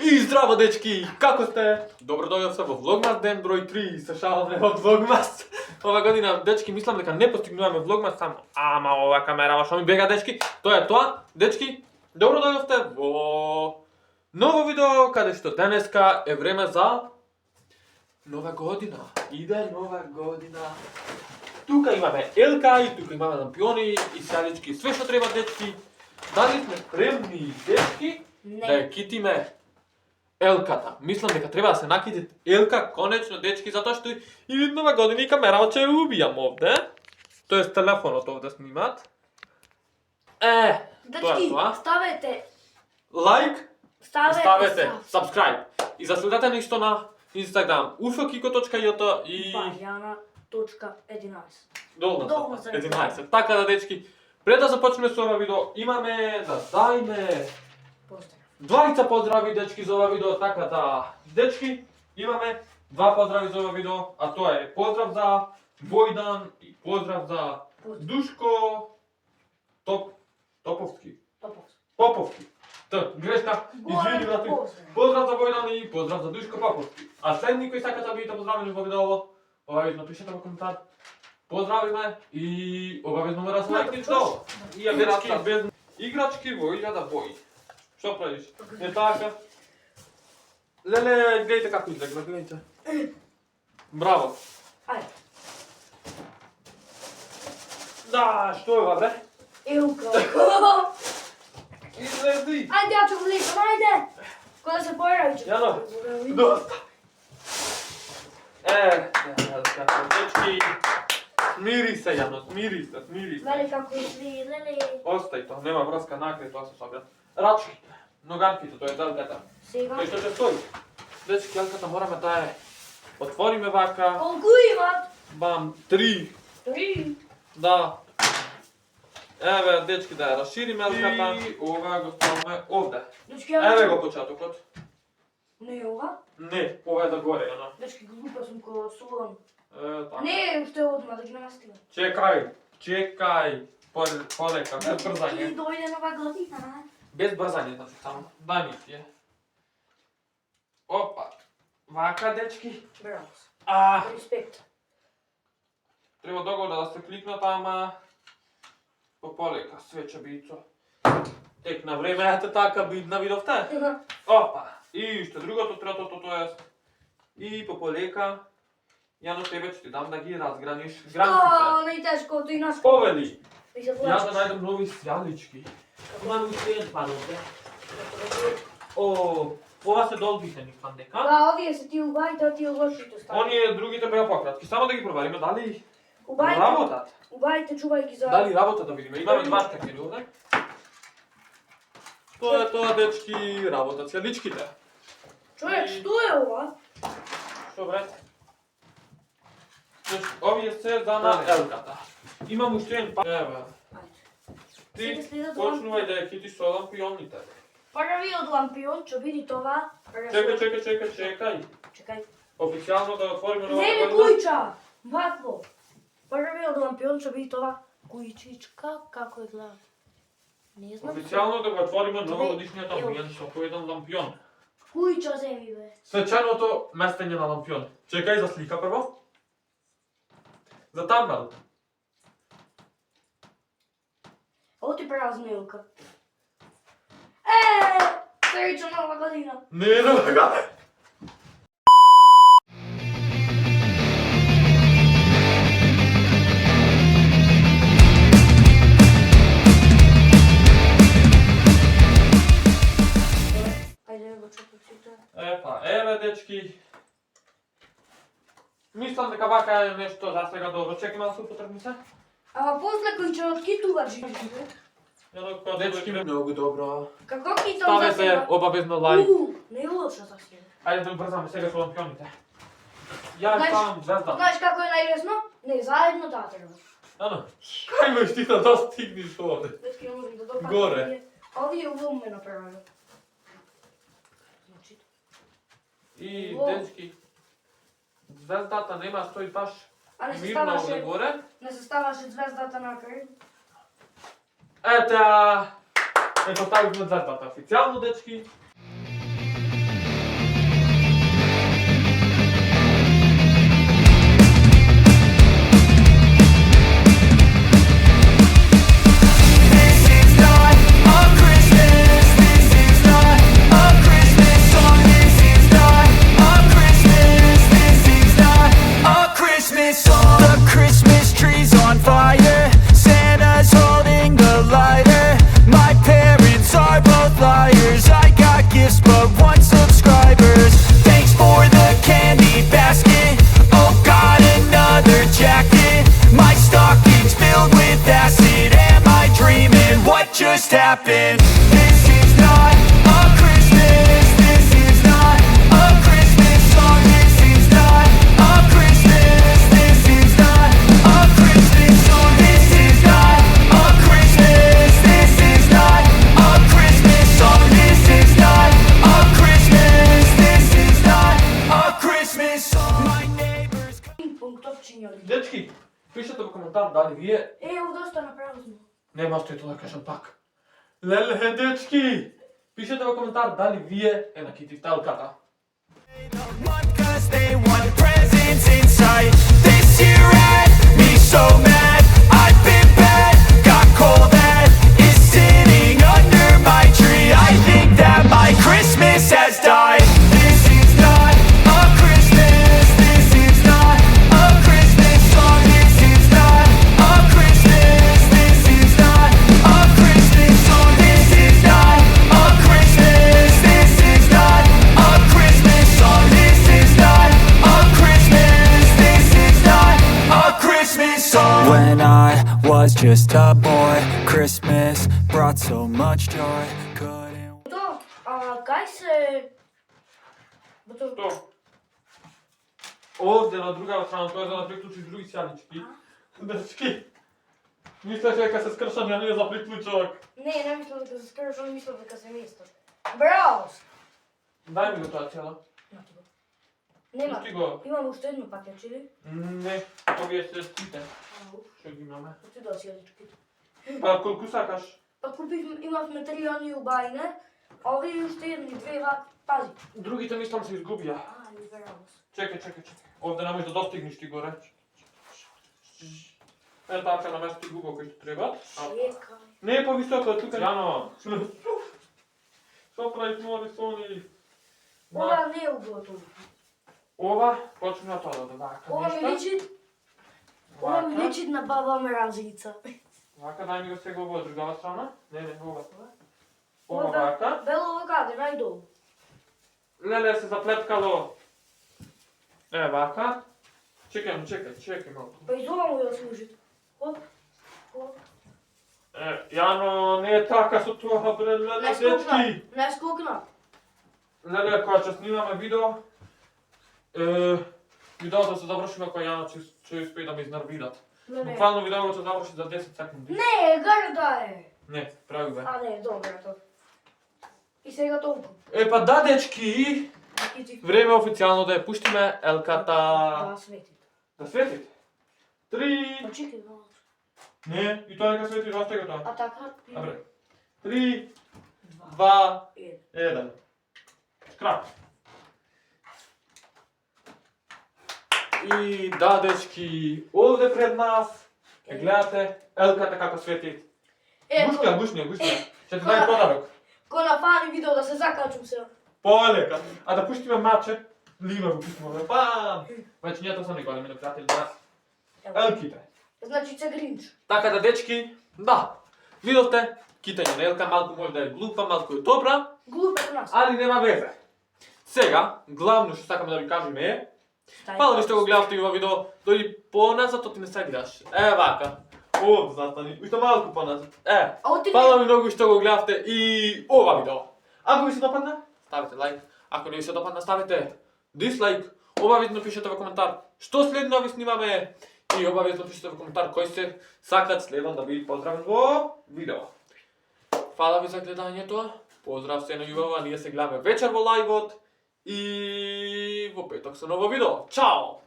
И здраво, дечки! Како сте? Добро дојдовте во Влогмас ден број 3. Се шаламе од Влогмас. Ова година, дечки, мислам дека не постигнуваме Влогмас само. Ама ова камера што ми бега, дечки. Тоа е тоа. Дечки, добро дојдовте во ново видео каде што денеска е време за нова година. Иде нова година. Тука имаме елка и тука имаме лампиони и сјалички. Све што треба, дечки. Дали сме спремни, дечки, да ја китиме елката. Мислам дека треба да се накити елка конечно, дечки, затоа што и нова година и камерава ќе ја убијам овде. Тоест телефонот овде снимат. Дечки, тоа. ставете Лайк, ставете subscribe. И заследете нешто на Instagram ufokiko.io и Бајана.11. долна Долна црта, црта. 11. Така да, дечки, пред да започнеме со ова видео, имаме да дајме Поздрав. двајца поздрави, дечки, за ова видео, така да, дечки, имаме два поздрави за ова видео, а тоа е поздрав за Војдан и поздрав за Душко Топовски. Поповски. Грешка, извини, брате. Поздрав за Војдан и поздрав за Душко Поповски. А след никој сака да бидете поздравени во видео, обавезно пишете во коментар. Поздравиме и обавезно ме разлајкнете долу. И ја дечки без играчки во 1000 бои. Што правиш? Не така? Леле, гледайте како изгледа, гледайте. Браво. Ајде. Да, што е ова, бре? Елка. Излези. Ајде, ја ќе влезам, ајде. Кога се појави, ќе. Јано. Доста. Дечки. Смири се, Јано, смири се. Леле како изли, леле. Остај тоа, нема врска, накри тоа се собира. Рачките, ноганките, тоа е залката. Сега. Тој што ќе стои. Дечки, елката мораме да ја отвориме вака. Колку имат? Бам, 3. 3. Да. Еве, дечки, да ја расшириме елката. И ова го ставаме овде. Дечки, ја. Еве го почетокот. Не ова? Не, ова е да горе, Јано. Дечки, глупа сум ко слон. Така. Не, уште одма да ги наместиме. Чекај. Полека, без И брзање. дојде нова година. Без брзање, значи, само. Дај ми тие. Опа. Вака, дечки. Браво. Респект. Треба догода да се кликнат, ама полека, све ќе бицо. Тек на време, ете така, видовте? Опа. И уште другото, третото, тоа и полека. Јано, тебе ќе ти дам да ги разграниш гранките. Најтешкото и нас. Повели. И се Јас да плачеш. најдам нови сјалички. Имам уште еден пар овде. О, ова се долгите, мислам дека. Да, овие се ти убајте, а тие лошите стави. Оние другите беа пократки. Само да ги провериме дали Убајте, работат. убајте, чувај ги за... Дали работат да видиме. Имаме два штекери овде. Тоа е тоа, дечки, работат сјаличките. Човек, што е ова? Што бре? Овие се за на елката. Имам уште еден пар. Еве. Ти почнувај да ја хитиш со лампионите. Првиот лампион ќе биде това. Чекај. Чекај. Официјално да отвориме нова Не, година. кујча! Вакло. Првиот лампион ќе биде това. Кујчичка, како е глава? Не знам. Официјално да го отвориме новогодишниот амбиент со по еден лампион. Кујча земи, бе. Свеченото местење на лампион. Чекај за слика прво. За тамбел. Ово ти празна елка. Среќна нова година. Не е нова година. Ајде го чупам сите. Еве, дечки. Мислам дека вака е нешто за сега добро. Чекај малку потребни се. Ама после кој ќе откитува живите. Дечки, многу добро. Како китам за Ставете сега? обавезно лайк. Не е лошо за сега. Ајде да брзаме сега со лампионите. Ја Знаеш- ставам звезда. Знаеш како е најлесно? Не, заедно таа треба. Ано. Кај ти да достигнеш овде? Дечки, не можам да допатам. Горе. Овие увом ме направило. Значи, И, Во. дечки, звездата нема стои баш а не се мирно овде ставаше, горе. не се ставаше звездата на крај. Ето, поставивме звездата официјално, дечки. коментар дали вие... доста напразно. Нема што и тоа да кажам пак. Леле, дечки! Пишете во коментар дали вие накитивте елката. Cause they want presents in sight. This year had me so mad. I've been bad, got cold that is sitting under my tree. I think that my Christmas has died. This is not a Christmas. This is not a Christmas song. This is not a Christmas. This is not a Christmas song. This is not a Christmas. This is not a Christmas song. This is not a Christmas. This is not a Christmas song. When I was just a boy, Christmas brought so much joy. Couldn't То, кај се... Што? Овде на другава страна, тоа е за да приклучиш други сјалички. Дечки, мислеш дека се скршам, ја не за приклучок. Не мислам дека се скршам, мислам дека се месташ. Браво! Дај ми го тоа цела. Нема. Пусти го. Имам уште едно пакетче ли? Не, овие се сите. Што ги имаме? Ти да сјаличките. Па колку сакаш? Па имавме 3 они убајне, а овие уште едни, 2 вак, пази. Другите мислам се изгубија. Браво. Чекај. Овде не можеш да достигнеш ти горе. Е, така на место ти губо кој што треба. Чекај. Не е повисоко, тука. Јано. Што правиш мои сони? Ова не е уготово. Ова, почнува тоа да вака Ова ми нешто. личи... личи на баба Мразица. Вака, дај ми го сега ова од другава страна. Не, ова. Ова вака. Бело каде, најдолу. Леле, се заплеткало. Е, вака. Чекај малку. Па и зова му ја служи. Хоп. Е, Јано, не е така со тоа, бре, леле, дечки. Не скокна. Леле, кога ќе снимаме видео, видеото се заврши кога Јано ќе успее да ме изнервират. Не. Буквално видеото ќе заврши за 10 секунди. Не, гарда е. Не, прави бе. А не, добро тоа. И сега толку. Е, па да, дечки, време официјално да ја пуштиме елката. Да свети. Да светите. 3. Па чекај малку. Не, и тоа нека свети, остај го тоа. А така? Добре. 3, 2, 1. 1. Крак. И да, дечки, овде пред нас, ќе гледате елката како свети. Гушни. Ќе ти дај подарок. Ко на фани видео да се закачам се. Полека. А да пуштиме маче, лима го пуштиме. Пам! Значи ние тоа сам никога не ме пријатели на елките. Значи се гринч. Така да, дечки, да, видовте, китање на елка малку може да е глупа, малку е добра, Глупе у нас. али нема везе. Сега, главно што сакаме да ви кажеме е, фала ви што го гледавте и ова видео, дојди поназад, то ти не се гледаш. Е, вака. Овде застани, уште малку поназад. Фала ви многу што го гледавте и ова видео. Ако ви се допадна, ставите лайк. Ако не ви се допадна, ставите дислайк. Обавезно пишете во коментар што следно ви снимаме и обавезно пишете во коментар кој се сакат следно да биде поздравен во видео. Фала ви за гледањето. Поздрав се на љубава, ние се гледаме вечер во лајвот и во петок со ново видео. Чао!